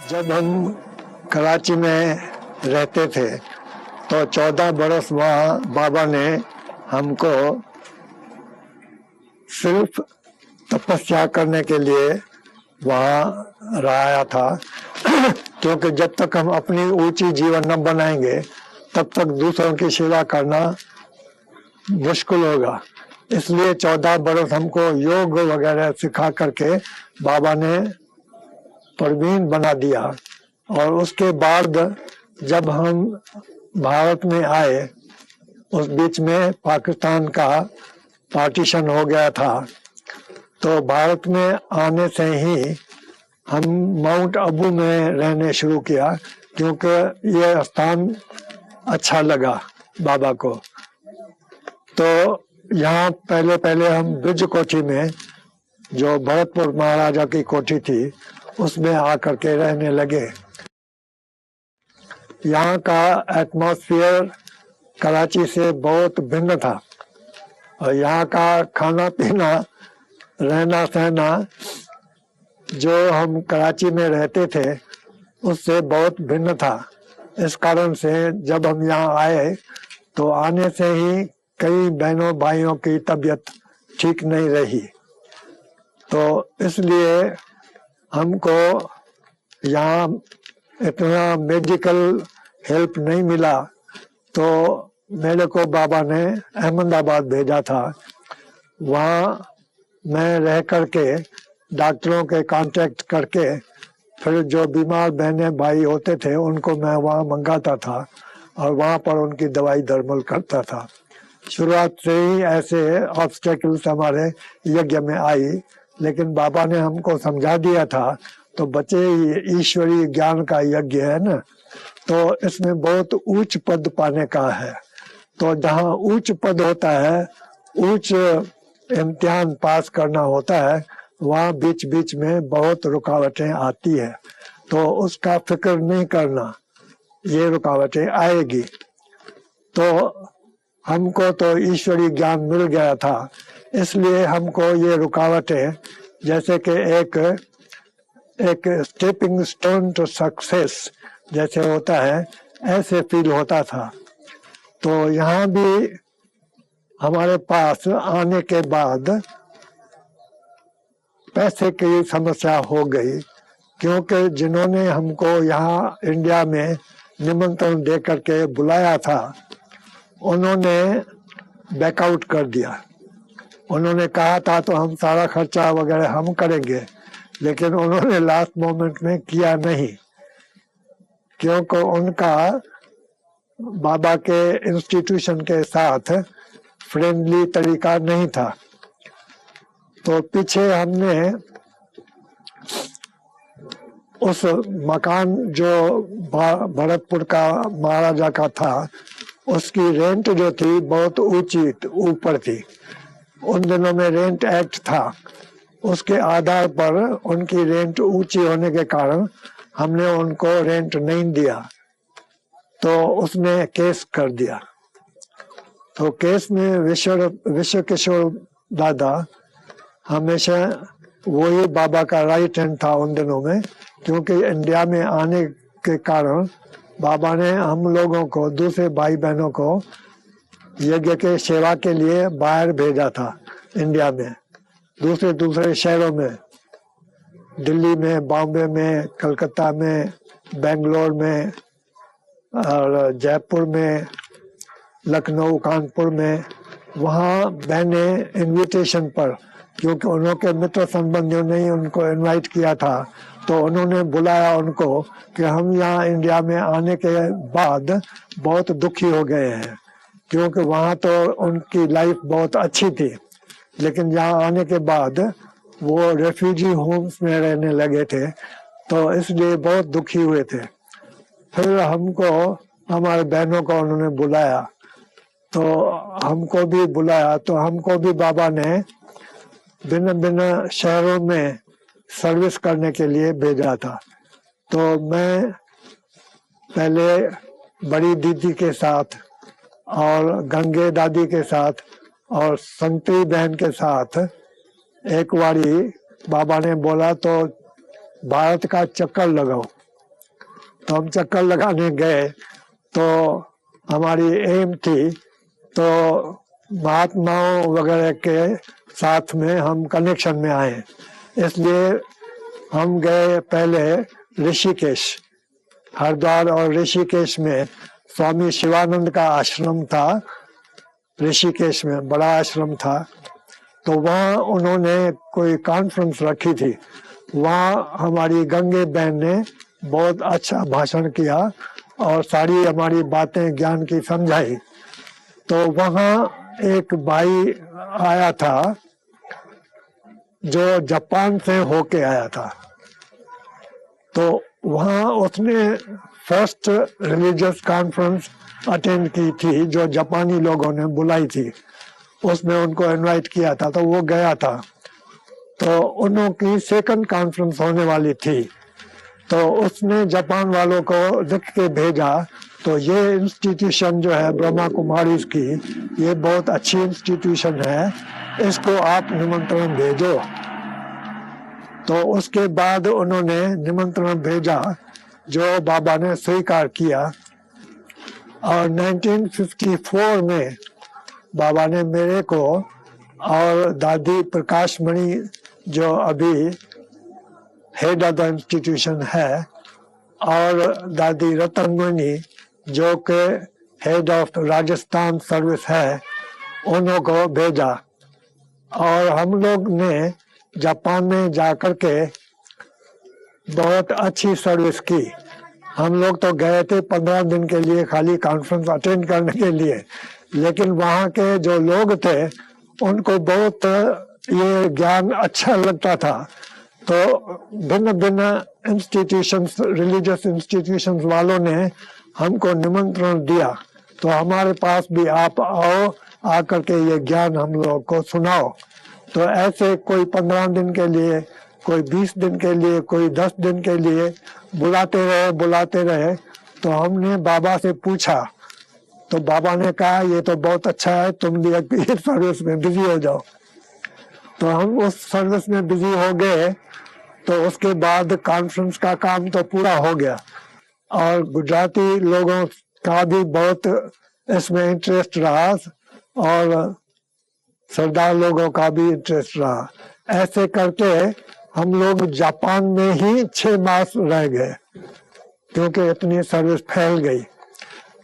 जब हम कराची में रहते थे तो 14 बरस वहाँ बाबा ने हमको सिर्फ तपस्या करने के लिए वहाँ रहाया था क्योंकि जब तक हम अपनी ऊंची जीवन न बनाएंगे तब तक दूसरों की सेवा करना मुश्किल होगा। इसलिए 14 बरस हमको योग वगैरह सिखा करके बाबा ने प्रवीण बना दिया। और उसके बाद जब हम भारत में आए, उस बीच में पाकिस्तान का पार्टीशन हो गया था, तो भारत में आने से ही हम माउंट आबू में रहने शुरू किया क्योंकि ये स्थान अच्छा लगा बाबा को। तो यहाँ पहले हम ब्रिज कोठी में, जो भरतपुर महाराजा की कोठी थी, उसमें आकर के रहने लगे। यहाँ का एटमॉस्फेयर कराची से बहुत भिन्न था और यहाँ का खाना पीना, रहना सहना जो हम कराची में रहते थे उससे बहुत भिन्न था। इस कारण से जब हम यहाँ आए तो आने से ही कई बहनों भाइयों की तबीयत ठीक नहीं रही, तो इसलिए हमको यहाँ इतना मेडिकल हेल्प नहीं मिला। तो मेरे को बाबा ने अहमदाबाद भेजा था। वहाँ मैं रह करके डॉक्टरों के कांटेक्ट करके फिर जो बीमार बहनें भाई होते थे उनको मैं वहाँ मंगाता था और वहाँ पर उनकी दवाई दरमल करता था। शुरुआत से ही ऐसे ऑब्स्टेकल्स हमारे यज्ञ में आई, लेकिन बाबा ने हमको समझा दिया था, तो बच्चे ईश्वरीय ज्ञान का यज्ञ है ना, तो इसमें बहुत उच्च पद पाने का है। तो जहाँ उच्च पद होता है, उच्च इम्तिहान पास करना होता है, वहाँ बीच बीच में बहुत रुकावटें आती है, तो उसका फिक्र नहीं करना, ये रुकावटें आएगी। तो हमको तो ईश्वरीय ज्ञान मिल गया था, इसलिए हमको ये रुकावटें जैसे कि एक स्टेपिंग स्टोन टू सक्सेस जैसे होता है, ऐसे फील होता था। तो यहाँ भी हमारे पास आने के बाद पैसे की समस्या हो गई, क्योंकि जिन्होंने हमको यहाँ इंडिया में निमंत्रण दे करके बुलाया था उन्होंने बैकआउट कर दिया। उन्होंने कहा था तो हम सारा खर्चा वगैरह हम करेंगे, लेकिन उन्होंने लास्ट मोमेंट में किया नहीं, क्योंकि उनका बाबा के इंस्टीट्यूशन के साथ फ्रेंडली तरीका नहीं था। तो पीछे हमने उस मकान जो भरतपुर का महाराजा का था, उसकी रेंट जो थी बहुत ऊंची ऊपर थी। उन दिनों में रेंट एक्ट था, उसके आधार पर उनकी रेंट ऊंची होने के कारण हमने उनको रेंट नहीं दिया, तो उसने केस कर दिया। तो केस में विश्व किशोर दादा हमेशा वही बाबा का राइट हैंड था उन दिनों में, क्योंकि इंडिया में आने के कारण बाबा ने हम लोगों को, दूसरे भाई बहनों को यज्ञ के सेवा के लिए बाहर भेजा था। इंडिया में दूसरे शहरों में, दिल्ली में, बॉम्बे में, कलकत्ता में, बेंगलोर में और जयपुर में, लखनऊ, कानपुर में, वहाँ बहनें इनविटेशन पर, क्योंकि उन्होंने मित्र संबंधियों ने उनको इनवाइट किया था, तो उन्होंने बुलाया उनको कि हम यहाँ इंडिया में आने के बाद बहुत दुखी हो गए हैं, क्योंकि वहाँ तो उनकी लाइफ बहुत अच्छी थी, लेकिन यहाँ आने के बाद वो रेफ्यूजी होम्स में रहने लगे थे, तो इसलिए बहुत दुखी हुए थे। फिर हमको, हमारे बहनों को उन्होंने बुलाया, तो हमको भी बुलाया, तो हमको भी बाबा ने भिन्न भिन्न शहरों में सर्विस करने के लिए भेजा था। तो मैं पहले बड़ी दीदी के साथ और गंगे दादी के साथ और संतरी बहन के साथ एक बारी बाबा ने बोला तो भारत का चक्कर लगाओ। तो हम चक्कर लगाने गए, तो हमारी एम थी तो महात्माओं वगैरह के साथ में हम कनेक्शन में आए, इसलिए हम गए पहले ऋषिकेश। हरिद्वार और ऋषिकेश में स्वामी शिवानंद का आश्रम था, ऋषिकेश में बड़ा आश्रम था। तो वहाँ उन्होंने कोई कॉन्फ्रेंस रखी थी, वहाँ हमारी गंगे बहन ने बहुत अच्छा भाषण किया और सारी हमारी बातें ज्ञान की समझाई। तो वहाँ एक भाई आया था जो जापान से होके आया था, तो वहाँ उसने फर्स्ट रिलीजियस कॉन्फ्रेंस अटेंड की थी जो जापानी लोगों ने बुलाई थी, उसमें उनको इनवाइट किया था, तो वो गया था। तो उन्हों की सेकंड कॉन्फ्रेंस होने वाली थी, तो उसने जापान वालों को लिख के भेजा, तो ये इंस्टीट्यूशन जो है ब्रह्मा कुमारीज की, ये बहुत अच्छी इंस्टीट्यूशन है, इसको आप निमंत्रण भेजो। तो उसके बाद उन्होंने निमंत्रण भेजा जो बाबा ने स्वीकार किया, और 1954 में बाबा ने मेरे को और दादी प्रकाश मणि जो अभी हेड ऑफ द इंस्टीट्यूशन है, और दादी रतनमणि जो के हेड ऑफ राजस्थान सर्विस है, उन्हों को भेजा। और हम लोग ने जापान में जाकर के बहुत अच्छी सर्विस की। हम लोग तो गए थे 15 दिन के लिए खाली कॉन्फ्रेंस अटेंड करने के लिए, लेकिन वहाँ के जो लोग थे उनको बहुत ये ज्ञान अच्छा लगता था। तो भिन्न भिन्न इंस्टीट्यूशंस, रिलीजियस इंस्टीट्यूशंस वालों ने हमको निमंत्रण दिया, तो हमारे पास भी आप आओ, आकर के ये ज्ञान हम लोग को सुनाओ। तो ऐसे कोई 15 दिन के लिए, कोई 20 दिन के लिए, कोई 10 दिन के लिए बुलाते रहे। तो हमने बाबा से पूछा, तो बाबा ने कहा ये तो बहुत अच्छा है, तुम भी इस सर्विस में बिजी हो जाओ। तो हम उस सर्विस में बिजी हो गए। तो उसके बाद कॉन्फ्रेंस का काम तो पूरा हो गया, और गुजराती लोगों का भी बहुत इसमें इंटरेस्ट रहा, और सरदार लोगों का भी इंटरेस्ट रहा। ऐसे करके हम लोग जापान में ही 6 मास रह गए, क्योंकि इतनी सर्विस फैल गई।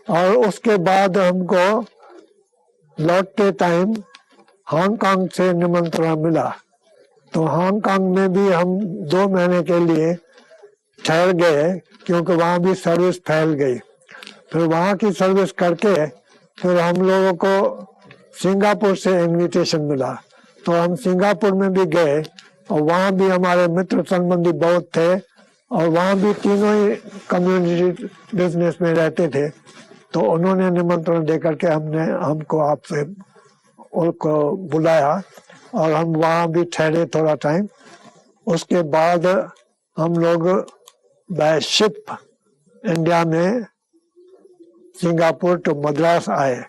और उसके बाद हमको लौटते टाइम हांगकांग से निमंत्रण मिला। तो हांगकांग में भी हम 2 महीने के लिए ठहर गए, क्योंकि वहाँ भी सर्विस फैल गई। फिर वहाँ की सर्विस करके फिर हम लोगों को सिंगापुर से इनविटेशन मिला, तो हम सिंगापुर में भी गए, और वहाँ भी हमारे मित्र संबंधी बहुत थे, और वहाँ भी तीनों ही कम्युनिटी बिजनेस में रहते थे। तो उन्होंने निमंत्रण देकर के हमको आपसे उनको बुलाया, और हम वहाँ भी ठहरे थोड़ा टाइम। उसके बाद हम लोग बाय शिप इंडिया में सिंगापुर टू मद्रास आए।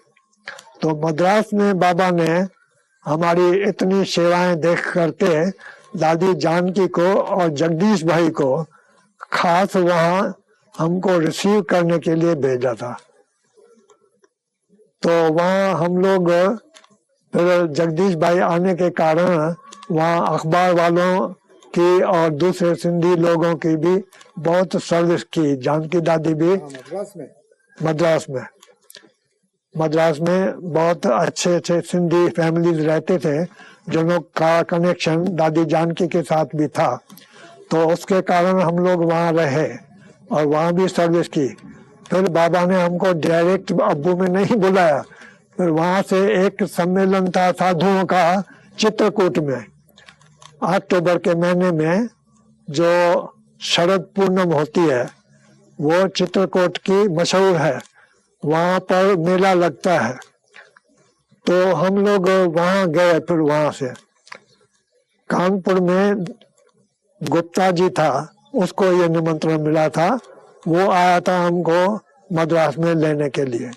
तो मद्रास में बाबा ने हमारी इतनी सेवाएं देख करके दादी जानकी को और जगदीश भाई को खास वहाँ हमको रिसीव करने के लिए भेजा था। तो वहाँ हम लोग फिर जगदीश भाई आने के कारण वहाँ अखबार वालों की और दूसरे सिंधी लोगों की भी बहुत सर्विस की। जानकी दादी भी मद्रास में बहुत अच्छे अच्छे सिंधी फैमिलीज रहते थे, जिनों का कनेक्शन दादी जानकी के साथ भी था। तो उसके कारण हम लोग वहाँ रहे और वहाँ भी सर्विस की। फिर बाबा ने हमको डायरेक्ट अब्बू में नहीं बुलाया, फिर वहाँ से एक सम्मेलन था साधुओं का चित्रकूट में, अक्टूबर के महीने में जो शरद पूर्णिम होती है, वो चित्रकूट की मशहूर है, वहाँ पर मेला लगता है। तो हम लोग वहाँ गए। फिर वहाँ से कानपुर में गुप्ता जी था, उसको ये निमंत्रण मिला था, वो आया था हमको मद्रास में लेने के लिए।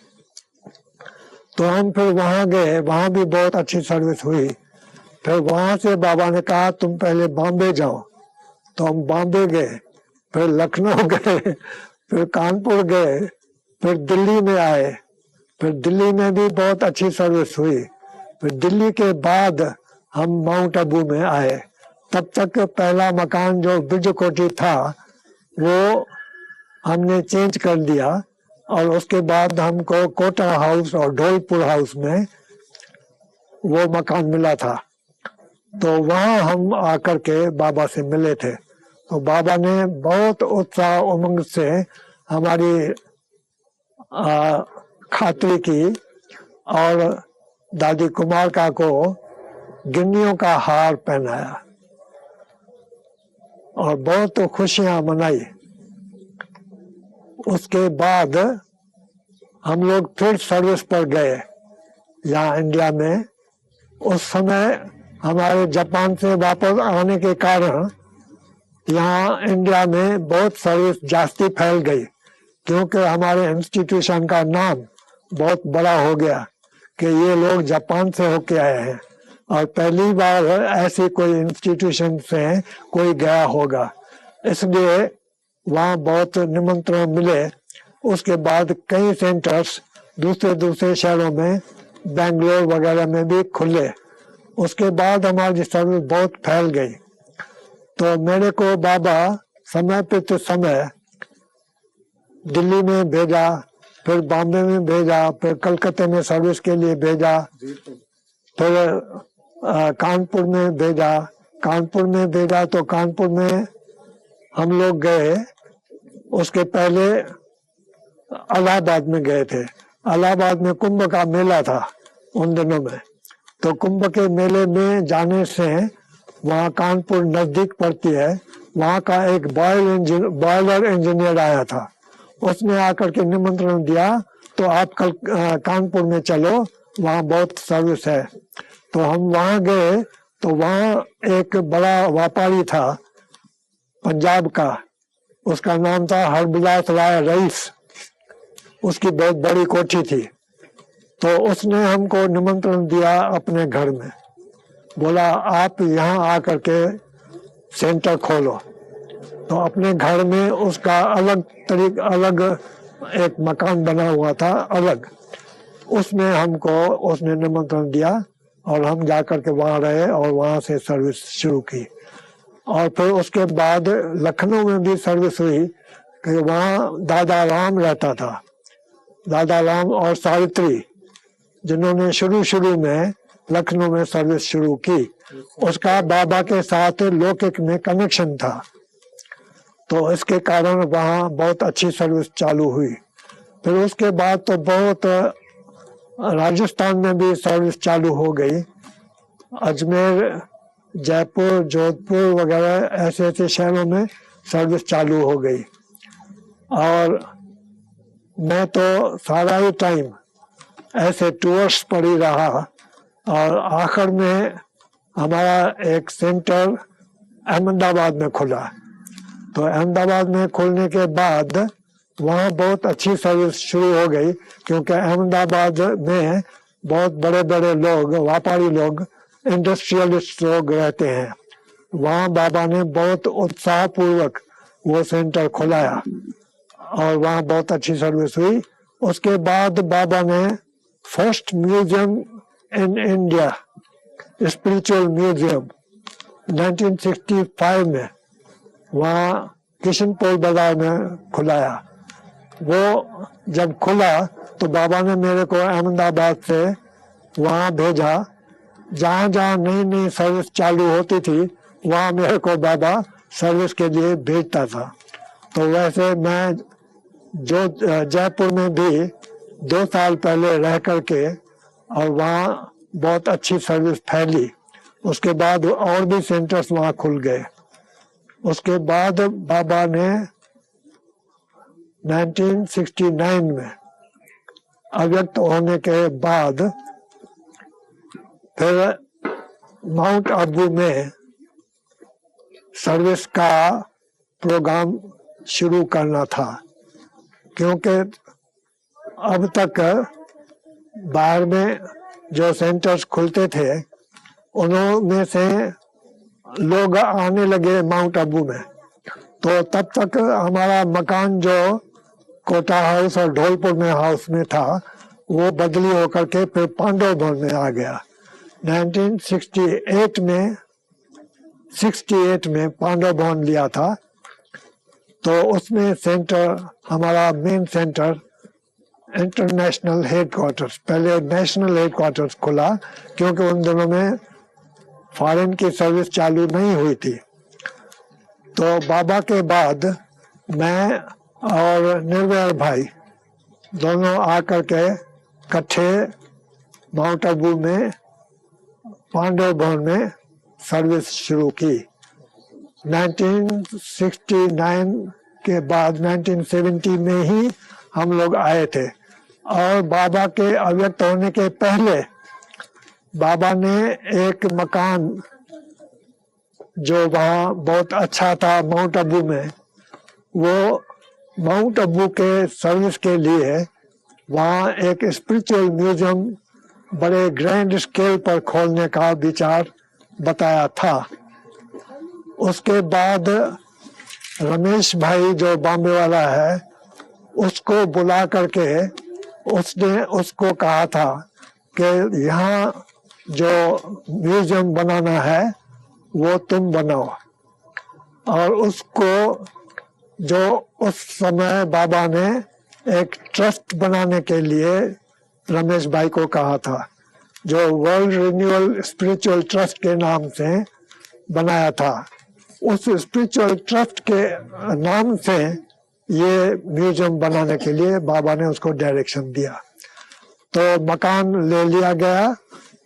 तो हम फिर वहाँ गए, वहाँ भी बहुत अच्छी सर्विस हुई। फिर वहाँ से बाबा ने कहा तुम पहले बॉम्बे जाओ, तो हम बॉम्बे गए, फिर लखनऊ गए, फिर कानपुर गए, फिर दिल्ली में आए, फिर दिल्ली में भी बहुत अच्छी सर्विस हुई। फिर दिल्ली के बाद हम माउंट आबू में आए। तब तक पहला मकान जो ब्रिज कोठी था वो हमने चेंज कर दिया और उसके बाद हमको कोटा हाउस और ढोलपुर हाउस में वो मकान मिला था। तो वहाँ हम आकर के बाबा से मिले थे। तो बाबा ने बहुत उत्साह उमंग से हमारी खातिरी की और दादी कुमार का को गिन्नियों का हार पहनाया और बहुत खुशियां मनाई। उसके बाद हम लोग फिर सर्विस पर गए यहाँ इंडिया में। उस समय हमारे जापान से वापस आने के कारण यहाँ इंडिया में बहुत सर्विस जास्ती फैल गई, क्योंकि हमारे इंस्टीट्यूशन का नाम बहुत बड़ा हो गया कि ये लोग जापान से होके आए हैं और पहली बार ऐसी कोई इंस्टीट्यूशन से कोई गया होगा, इसलिए वहाँ बहुत निमंत्रण मिले। उसके बाद कई सेंटर्स दूसरे दूसरे शहरों में, बेंगलोर वगैरह में भी खुले। उसके बाद हमारी सर्विस बहुत फैल गई। तो मेरे को बाबा समय पे समय दिल्ली में भेजा, फिर बॉम्बे में भेजा, फिर कलकत्ते में सर्विस के लिए भेजा, फिर कानपुर में भेजा। कानपुर में भेजा तो कानपुर में हम लोग गए। उसके पहले इलाहाबाद में गए थे। इलाहाबाद में कुंभ का मेला था उन दिनों में। तो कुंभ के मेले में जाने से वहाँ कानपुर नजदीक पड़ती है, वहाँ का एक बॉयलर इंजीनियर आया था। उसने आकर के निमंत्रण दिया, तो आप कल कानपुर में चलो, वहाँ बहुत सर्विस है। तो हम वहाँ गए तो वहाँ एक बड़ा व्यापारी था पंजाब का, उसका नाम था हरबिलास राय रईस। उसकी बहुत बड़ी कोठी थी। तो उसने हमको निमंत्रण दिया अपने घर में, बोला आप यहाँ आकर के सेंटर खोलो। तो अपने घर में उसका अलग एक मकान बना हुआ था अलग, उसमें हमको उसने निमंत्रण दिया और हम जाकर के वहाँ रहे और वहाँ से सर्विस शुरू की। और फिर उसके बाद लखनऊ में भी सर्विस हुई कि वहाँ दादा राम रहता था। दादा राम और सावित्री, जिन्होंने शुरू में लखनऊ में सर्विस शुरू की, उसका बाबा के साथ लौकिक में कनेक्शन था। तो इसके कारण वहाँ बहुत अच्छी सर्विस चालू हुई। फिर उसके बाद तो बहुत राजस्थान में भी सर्विस चालू हो गई। अजमेर, जयपुर, जोधपुर वगैरह ऐसे ऐसे शहरों में सर्विस चालू हो गई। और मैं तो सारा ही टाइम ऐसे टूर्स पर ही रहा और आखिर में हमारा एक सेंटर अहमदाबाद में खुला। तो अहमदाबाद में खुलने के बाद वहाँ बहुत अच्छी सर्विस शुरू हो गई, क्योंकि अहमदाबाद में बहुत बड़े बड़े लोग, व्यापारी लोग, इंडस्ट्रियलिस्ट लोग रहते हैं। वहाँ बाबा ने बहुत उत्साहपूर्वक वो सेंटर खुलाया और वहाँ बहुत अच्छी सर्विस हुई। उसके बाद बाबा ने first museum in India, spiritual museum, 1965 में वहाँ किशनपोल बाजार में खुलाया। वो जब खुला तो बाबा ने मेरे को अहमदाबाद से वहाँ भेजा। जहाँ जहाँ नई नई सर्विस चालू होती थी वहाँ मेरे को बाबा सर्विस के लिए भेजता था। तो वैसे मैं जो जयपुर में भी 2 साल पहले रह करके और वहाँ बहुत अच्छी सर्विस फैली। उसके बाद और भी सेंटर्स वहाँ खुल गए। उसके बाद बाबा ने 1969 में अव्यक्त होने के बाद फिर माउंट आबू में सर्विस का प्रोग्राम शुरू करना था, क्योंकि अब तक बाहर में जो सेंटर्स खुलते थे उनमें से लोग आने लगे माउंट आबू में। तो तब तक हमारा मकान जो कोटा हाउस और ढोलपुर में हाउस में था, वो बदली होकर के फिर पांडव भवन में आ गया। 1968 में पांडव भवन लिया था, तो उसमें सेंटर, हमारा मेन सेंटर इंटरनेशनल हेडक्वार्टर्स, पहले नेशनल हेडक्वार्टर्स खुला, क्योंकि उन दिनों में फॉरेन की सर्विस चालू नहीं हुई थी। तो बाबा के बाद मैं और निर्भय भाई दोनों आकर के इकट्ठे माउंट आबू में पांडव भवन में सर्विस शुरू की। 1969 के बाद 1970 में ही हम लोग आए थे, और बाबा के अव्यक्त होने के पहले बाबा ने एक मकान जो वहाँ बहुत अच्छा था माउंट आबू में, वो माउंट आबू के सर्विस के लिए वहाँ एक स्पिरिचुअल म्यूजियम बड़े ग्रैंड स्केल पर खोलने का विचार बताया था। उसके बाद रमेश भाई जो बॉम्बे वाला है, उसको बुला करके उसने उसको कहा था कि यहाँ जो म्यूजियम बनाना है वो तुम बनाओ। और उसको जो उस समय बाबा ने एक ट्रस्ट बनाने के लिए रमेश भाई को कहा था, जो वर्ल्ड रिन्यूअल स्पिरिचुअल ट्रस्ट के नाम से बनाया था। उस स्पिरिचुअल ट्रस्ट के नाम से ये म्यूजियम बनाने के लिए बाबा ने उसको डायरेक्शन दिया। तो मकान ले लिया गया,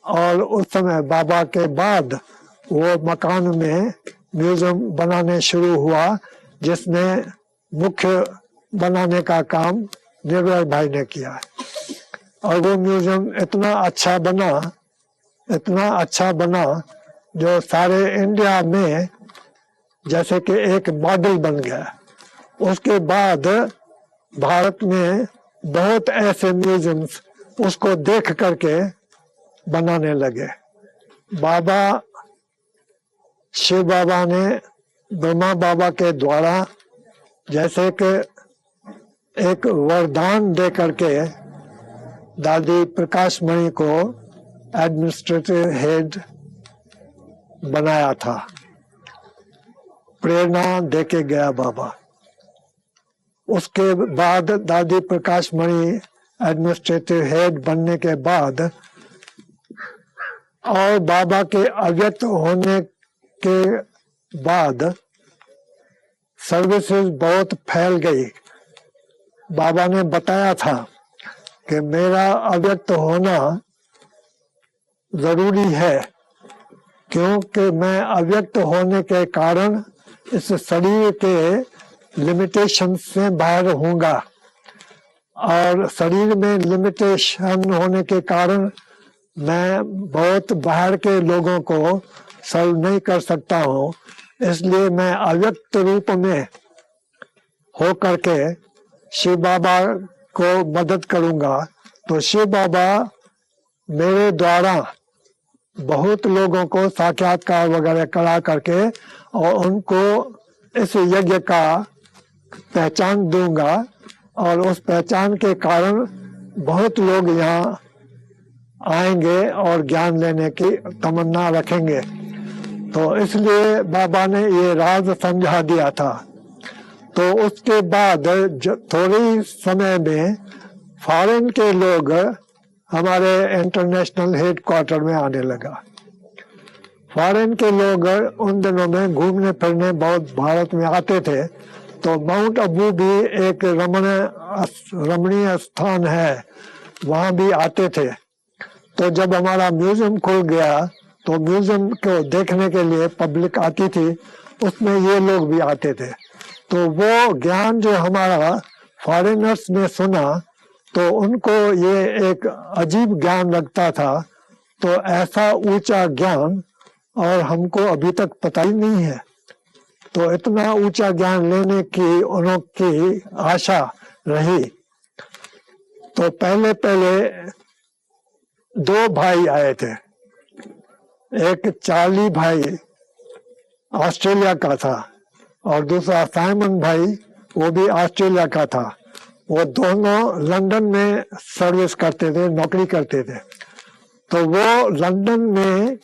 और उस समय बाबा के बाद वो मकान में म्यूजियम बनाने शुरू हुआ, जिसमें मुख्य बनाने का काम निर्भय भाई ने किया। और वो म्यूजियम इतना अच्छा बना जो सारे इंडिया में जैसे कि एक मॉडल बन गया। उसके बाद भारत में बहुत ऐसे म्यूजियम्स उसको देख करके बनाने लगे। शिव बाबा ने ब्रह्मा बाबा के द्वारा जैसे कि एक वरदान दे करके दादी प्रकाश मणि को एडमिनिस्ट्रेटिव हेड बनाया था, प्रेरणा देके गया बाबा। उसके बाद दादी प्रकाश मणि एडमिनिस्ट्रेटिव हेड बनने के बाद और बाबा के अव्यक्त होने के बाद सर्विसेज बहुत फैल गई। बाबा ने बताया था कि मेरा अव्यक्त होना जरूरी है, क्योंकि मैं अव्यक्त होने के कारण इस शरीर के लिमिटेशन से बाहर होऊंगा, और शरीर में लिमिटेशन होने के कारण मैं बहुत बाहर के लोगों को सर्व नहीं कर सकता हूँ। इसलिए मैं अव्यक्त रूप में हो करके शिव बाबा को मदद करूंगा। तो शिव बाबा मेरे द्वारा बहुत लोगों को साक्षात्कार वगैरह करा करके और उनको इस यज्ञ का पहचान दूंगा, और उस पहचान के कारण बहुत लोग यहाँ आएंगे और ज्ञान लेने की तमन्ना रखेंगे। तो इसलिए बाबा ने ये राज समझा दिया था। तो उसके बाद थोड़ी समय में फॉरेन के लोग हमारे इंटरनेशनल हेडक्वार्टर में आने लगा। फॉरेन के लोग उन दिनों में घूमने फिरने बहुत भारत में आते थे, तो माउंट आबू भी एक रमणीय स्थान है, वहाँ भी आते थे। तो जब हमारा म्यूजियम खुल गया तो म्यूजियम को देखने के लिए पब्लिक आती थी, उसमें ये लोग भी आते थे। तो वो ज्ञान जो हमारा फॉरेनर्स ने सुना तो उनको ये एक अजीब ज्ञान लगता था। तो ऐसा ऊंचा ज्ञान और हमको अभी तक पता ही नहीं है। तो इतना ऊंचा ज्ञान लेने की उनकी आशा रही। तो पहले दो भाई आए थे, एक चार्ली भाई ऑस्ट्रेलिया का था और दूसरा साइमन भाई, वो भी ऑस्ट्रेलिया का था। वो दोनों लंदन में सर्विस करते थे, नौकरी करते थे। तो वो लंदन में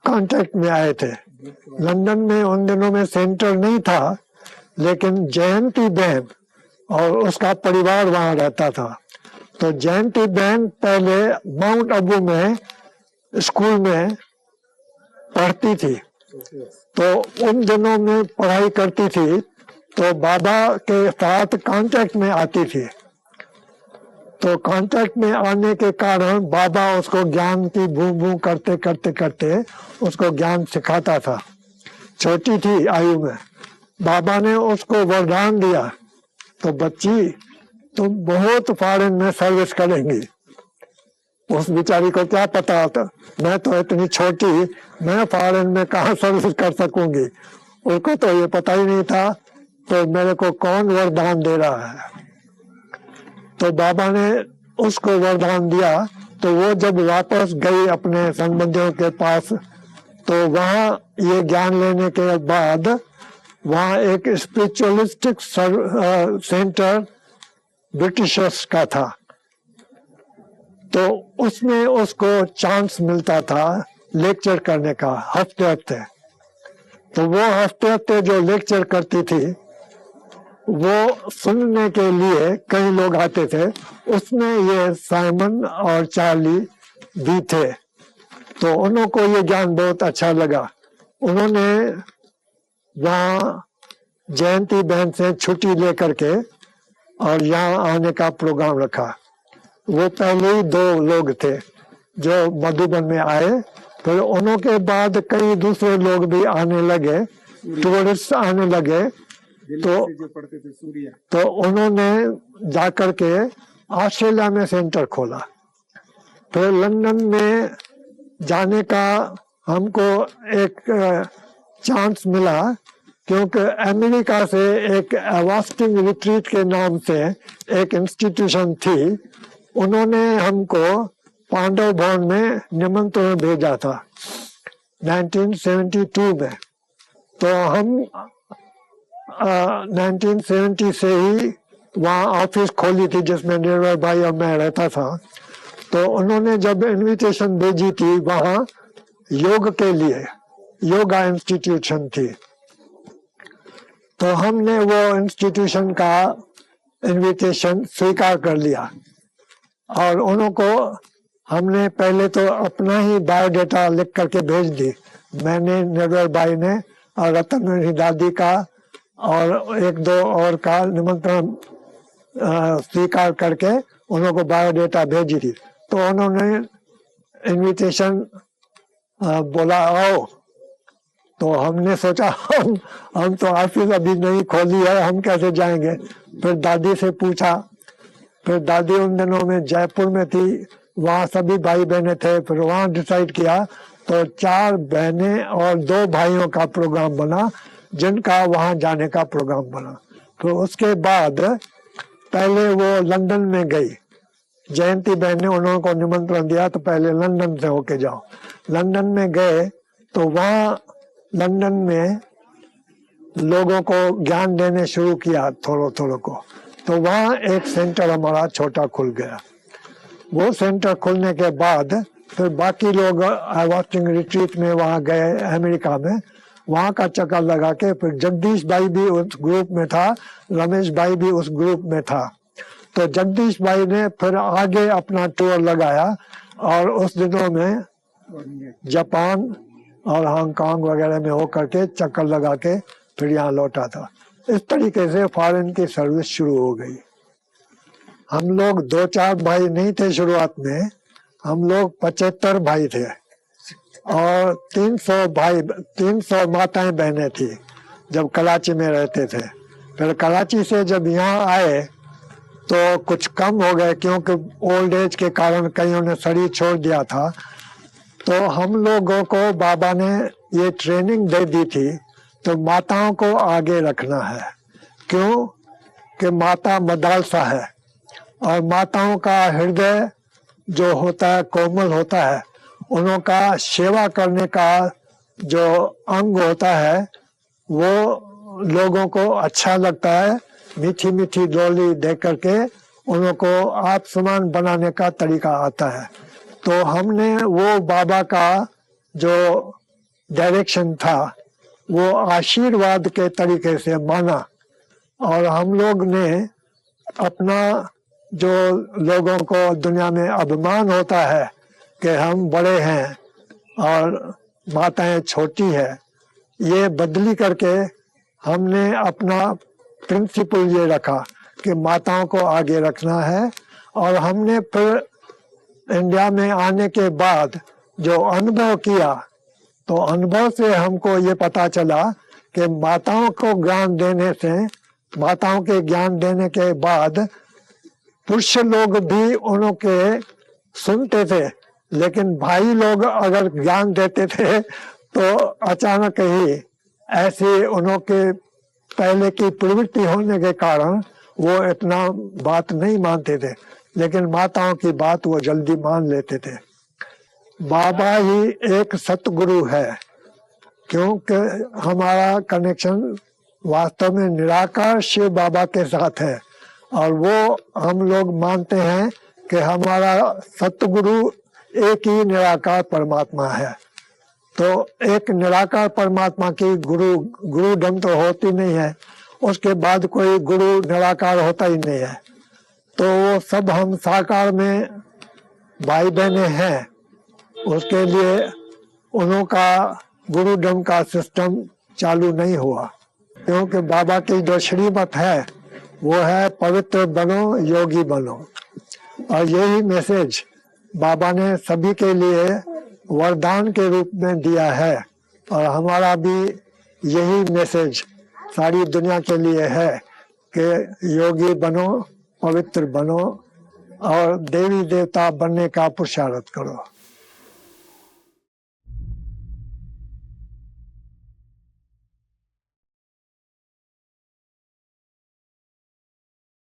कांटेक्ट में आए थे। लंदन में उन दिनों में सेंटर नहीं था, लेकिन जयंती बहन और उसका परिवार वहां रहता था। तो जयंती बहन पहले माउंट आबू में स्कूल में पढ़ती थी, तो उन दिनों में पढ़ाई करती थी, तो बाबा के साथ कांटेक्ट में आती थी। तो कांटेक्ट में आने के कारण बाबा उसको ज्ञान की भू भू करते करते करते उसको ज्ञान सिखाता था। छोटी थी आयु में, बाबा ने उसको वरदान दिया, तो बच्ची तुम बहुत फॉरेन में सर्विस करेंगी। उस बेचारी को क्या पता था, मैं तो इतनी छोटी, मैं फॉरेन में कहाँ सर्विस कर सकूंगी। उसको तो ये पता ही नहीं था तो मेरे को कौन वरदान दे रहा है। तो बाबा ने उसको वरदान दिया। तो वो जब वापस गई अपने संबंधियों के पास, तो वहाँ ये ज्ञान लेने के बाद वहाँ एक स्पिरिचुअलिस्टिक सेंटर ब्रिटिशर्स का था, तो उसमें उसको चांस मिलता था लेक्चर करने का हफ्ते हफ्ते। तो वो हफ्ते हफ्ते जो लेक्चर करती थी, वो सुनने के लिए कई लोग आते थे। उसमें ये साइमन और चार्ली भी थे। तो उन्हों को ये ज्ञान बहुत अच्छा लगा। उन्होंने वहाँ जयंती बहन से छुट्टी लेकर के और यहाँ आने का प्रोग्राम रखा। वो पहले ही 2 लोग थे जो मधुबन में आए, फिर उन्हों के बाद कई दूसरे लोग भी आने लगे, टूरिस्ट आने लगे। जो पढ़ते थे सूर्या, तो उन्होंने जाकर के ऑस्ट्रेलिया में सेंटर खोला। फिर लंदन में जाने का हमको एक चांस मिला, क्योंकि अमेरिका से एक अवास्टिंग रिट्रीट के नाम से एक इंस्टीट्यूशन थी। उन्होंने हमको पांडव भवन में निमंत्रण भेजा था 1972 में। तो हम 1970 से ही वहाँ ऑफिस खोली थी जिसमें निर्मल भाई और मैं रहता था। तो उन्होंने जब इनविटेशन भेजी थी, वहाँ योग के लिए योगा इंस्टीट्यूशन थी, तो हमने वो इंस्टीट्यूशन का इनविटेशन स्वीकार कर लिया। और उनको हमने पहले तो अपना ही बायोडाटा लिख करके भेज दी। मैंने, निर्मल भाई ने और रतन दादी का और 1-2 और का निमंत्रण स्वीकार करके उनको बायोडाटा भेजी थी। तो उन्होंने इनविटेशन बोला आओ। तो हमने सोचा हम तो ऑफिस अभी नहीं खोली है, हम कैसे जाएंगे। फिर दादी से पूछा, फिर दादी उन दिनों में जयपुर में थी, वहाँ सभी भाई बहनें थे। फिर वहाँ डिसाइड किया, तो 4 बहनें और 2 भाइयों का प्रोग्राम बना, जिनका वहाँ जाने का प्रोग्राम बना। फिर उसके बाद पहले वो लंदन में गई, जयंती बहन ने उन्होंने को निमंत्रण दिया, तो पहले लंदन से होके जाओ। लंदन में गए तो वहाँ लंदन में लोगों को ज्ञान देने शुरू किया थोड़ो थोड़ो को। तो वहाँ एक सेंटर हमारा छोटा खुल गया। वो सेंटर खुलने के बाद फिर बाकी लोग वाचिंग रिट्रीट में वहाँ गए अमेरिका में, वहाँ का चक्कर लगा के फिर जगदीश भाई भी उस ग्रुप में था, रमेश भाई भी उस ग्रुप में था। तो जगदीश भाई ने फिर आगे अपना टूर लगाया और उस दिनों में जापान और हांगकांग वगैरह में होकर के चक्कर लगा के फिर यहाँ लौटा था। इस तरीके से फॉरेन की सर्विस शुरू हो गई। हम लोग 2-4 भाई नहीं थे शुरुआत में, हम लोग 75 भाई थे और 300 माताएं बहनें थी जब कराची में रहते थे। फिर कराची से जब यहाँ आए तो कुछ कम हो गए, क्योंकि ओल्ड एज के कारण कईयों ने शरीर छोड़ दिया था। तो हम लोगों को बाबा ने ये ट्रेनिंग दे दी थी, तो माताओं को आगे रखना है। क्यों कि माता मदालसा है और माताओं का हृदय जो होता है कोमल होता है, उनका सेवा करने का जो अंग होता है वो लोगों को अच्छा लगता है, मीठी मीठी डोली दे करके उनको आप समान बनाने का तरीका आता है। तो हमने वो बाबा का जो डायरेक्शन था वो आशीर्वाद के तरीके से माना, और हम लोग ने अपना जो लोगों को दुनिया में अभिमान होता है कि हम बड़े हैं और माताएं छोटी है, ये बदली करके हमने अपना प्रिंसिपल ये रखा कि माताओं को आगे रखना है। और हमने फिर इंडिया में आने के बाद जो अनुभव किया, तो अनुभव से हमको ये पता चला कि माताओं को ज्ञान देने से, माताओं के ज्ञान देने के बाद पुरुष लोग भी उनके सुनते थे, लेकिन भाई लोग अगर ज्ञान देते थे तो अचानक ही ऐसे उनके पहले की प्रवृत्ति होने के कारण वो इतना बात नहीं मानते थे, लेकिन माताओं की बात वो जल्दी मान लेते थे। बाबा ही एक सतगुरु है, क्योंकि हमारा कनेक्शन वास्तव में निराकार शिव बाबा के साथ है, और वो हम लोग मानते हैं कि हमारा सतगुरु एक ही निराकार परमात्मा है। तो एक निराकार परमात्मा की गुरुडम तो होती नहीं है, उसके बाद कोई गुरु निराकार होता ही नहीं है। तो वो सब हम साकार में भाई बहने हैं, उसके लिए उनका गुरुडम का सिस्टम चालू नहीं हुआ, क्योंकि बाबा की जो श्रीमत है वो है पवित्र बनो, योगी बनो। और यही मैसेज बाबा ने सभी के लिए वरदान के रूप में दिया है, और हमारा भी यही मैसेज सारी दुनिया के लिए है कि योगी बनो, पवित्र बनो और देवी देवता बनने का पुरुषार्थ करो।